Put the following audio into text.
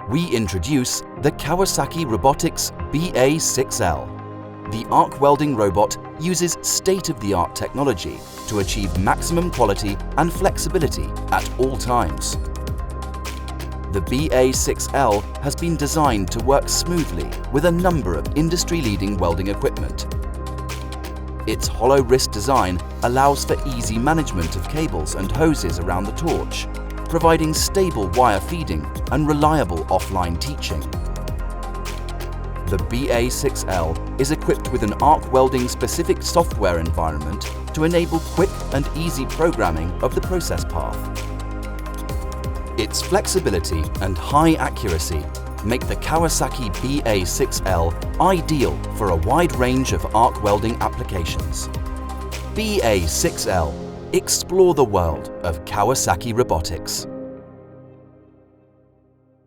we introduce the Kawasaki Robotics BA006L. The arc welding robot uses state-of-the-art technology to achieve maximum quality and flexibility at all times. The BA006L has been designed to work smoothly with a number of industry-leading welding equipment. Its hollow wrist design allows for easy management of cables and hoses around the torch, providing stable wire feeding and reliable offline teaching. The BA006L is equipped with an arc welding specific software environment to enable quick and easy programming of the process path. Its flexibility and high accuracy make the Kawasaki BA006L ideal for a wide range of arc welding applications. BA006L. Explore the world of Kawasaki Robotics.